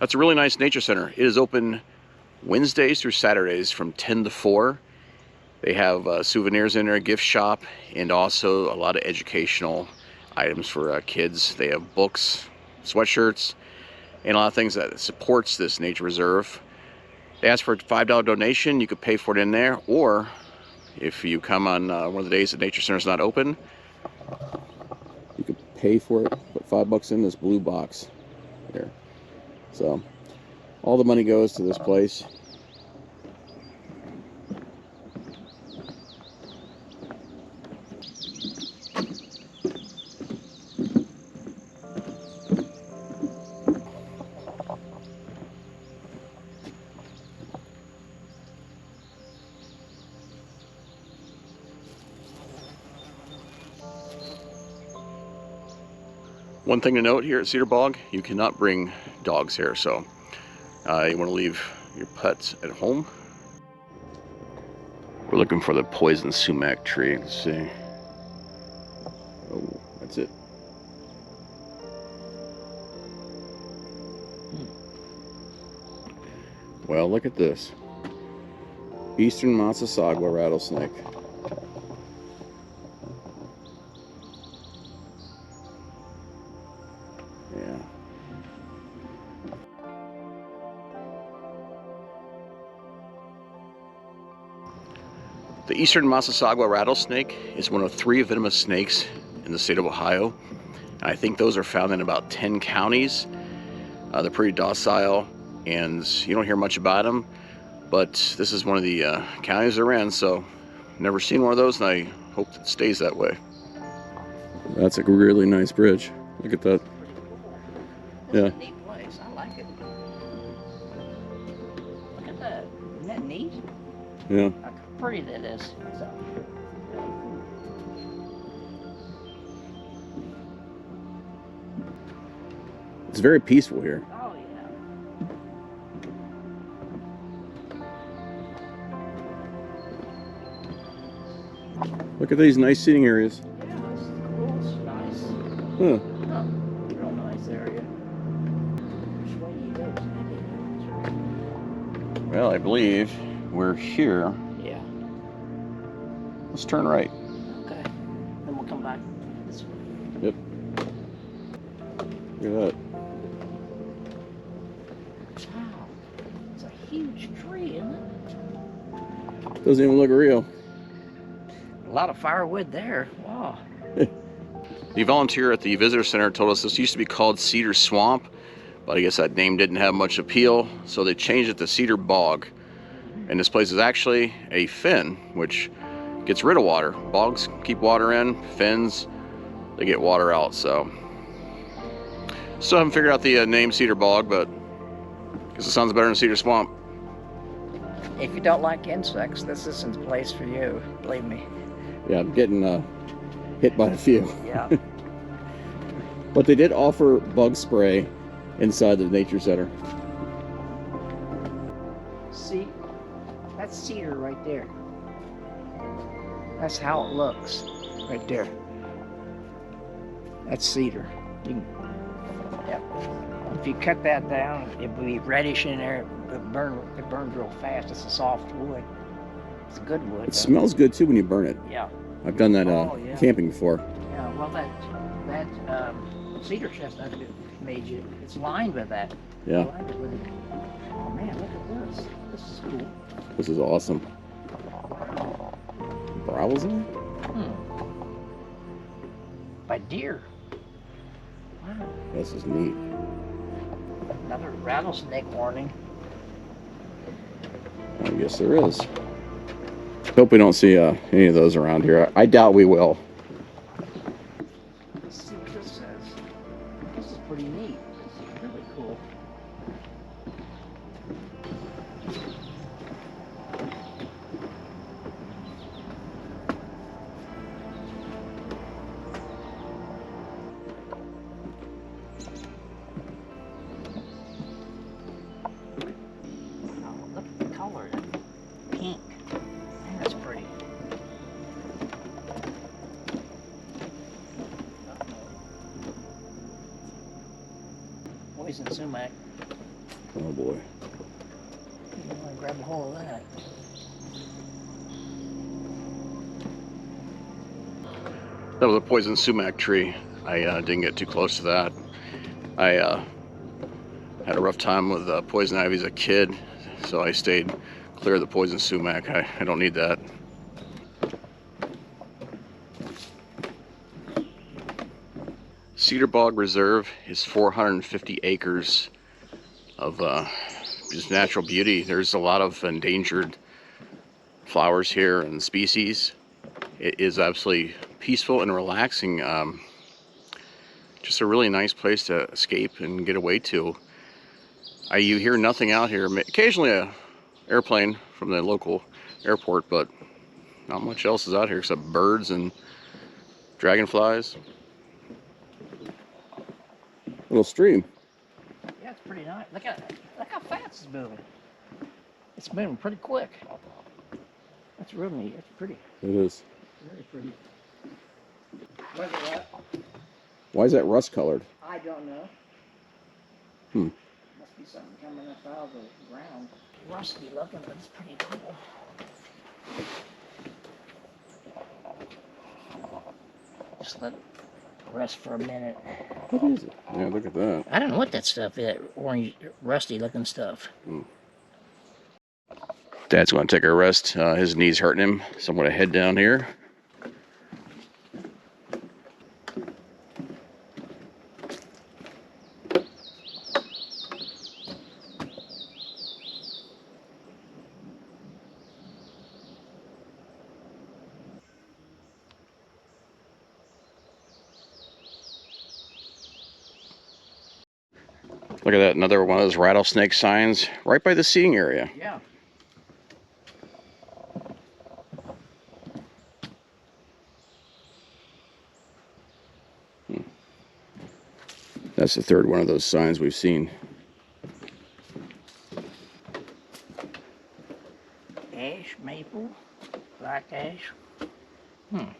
That's a really nice nature center. It is open Wednesdays through Saturdays from 10 to 4. They have souvenirs in there, a gift shop, and also a lot of educational items for kids. They have books, sweatshirts, and a lot of things that supports this nature reserve. They ask for a $5 donation. You could pay for it in there, or if you come on one of the days the nature center is not open, you could pay for it, put $5 in this blue box here. So all the money goes to this place. One thing to note here at Cedar Bog, you cannot bring dogs here, so you want to leave your pets at home. We're looking for the poison sumac tree. Let's see. Oh, that's it. Well, look at this. Eastern Massasauga Rattlesnake. Yeah. The Eastern Massasauga Rattlesnake is one of 3 venomous snakes in the state of Ohio. And I think those are found in about 10 counties. They're pretty docile, and you don't hear much about them. But this is one of the counties they're in, so never seen one of those, and I hope it stays that way. That's a really nice bridge. Look at that. This is a neat place. I like it. Look at that. Isn't that neat? Yeah. Look how pretty that is. So. It's very peaceful here. Oh, yeah. Look at these nice seating areas. Yeah, this is cool. It's nice. Huh. Oh, real nice area. Which way do you go? Well, I believe we're here. Yeah. Let's turn right. Okay. Then we'll come back this way. Yep. Look at that. Wow. It's a huge tree, isn't it? Doesn't even look real. A lot of firewood there. Wow. The volunteer at the visitor center told us this used to be called Cedar Swamp, but I guess that name didn't have much appeal, so they changed it to Cedar Bog. And this place is actually a fen, which gets rid of water. Bogs keep water in, fens, they get water out, so. Still haven't figured out the name Cedar Bog, but I guess it sounds better than Cedar Swamp. If you don't like insects, this isn't the place for you. Believe me. Yeah, I'm getting hit by a few. Yeah. But they did offer bug spray inside the nature center. See, that's cedar right there. That's how it looks, right there. That's cedar. Yep. If you cut that down, it would be reddish in there. It burns real fast. It's a soft wood. It's a good wood. It smells good too when you burn it. Yeah. I've done that Oh, yeah. camping before. Yeah. Well, that cedar chestnut made you. It's lined with that. Yeah. Lined it with it. Oh man, look at this. This is cool. This is awesome. Browsing? By deer. Wow. This is neat. Another rattlesnake warning. I guess there is. Hope we don't see any of those around here. I doubt we will. Let's see what this says. This is pretty neat. This is really cool. Oh, look at the color. Pink. Man, that's pretty. Poison sumac. Oh boy. You want to grab a hold of that. That was a poison sumac tree. I didn't get too close to that. I had a rough time with poison ivy as a kid, so I stayed clear of the poison sumac. I don't need that. Cedar Bog Reserve is 450 acres of just natural beauty. There's a lot of endangered flowers here and species. It is absolutely peaceful and relaxing. Just a really nice place to escape and get away to. You hear nothing out here. Occasionally a airplane from the local airport, but not much else is out here except birds and dragonflies. Little stream. Yeah, it's pretty nice. Look how fast it's moving. It's moving pretty quick. That's real neat. It's pretty. It is. Very pretty. Look at that. Why is that rust colored? I don't know. Hmm. Must be something coming up out of the ground. Rusty looking, but it's pretty cool. Just let it rest for a minute. What is it? Yeah, look at that. I don't know what that stuff is. Orange, rusty looking stuff. Dad's going to take a rest. His knee's hurting him, so I'm going to head down here. Look at that, another one of those rattlesnake signs right by the seating area. Yeah. That's the third one of those signs we've seen. Ash, maple, black ash. Yep.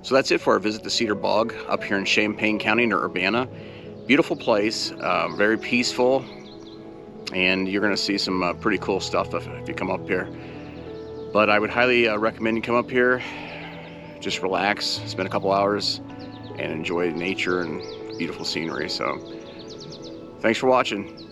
So that's it for our visit to Cedar Bog up here in Champaign County near Urbana. Beautiful place, very peaceful, and you're going to see some pretty cool stuff if you come up here. But I would highly recommend you come up here, just relax, spend a couple hours, and enjoy nature and beautiful scenery. So thanks for watching.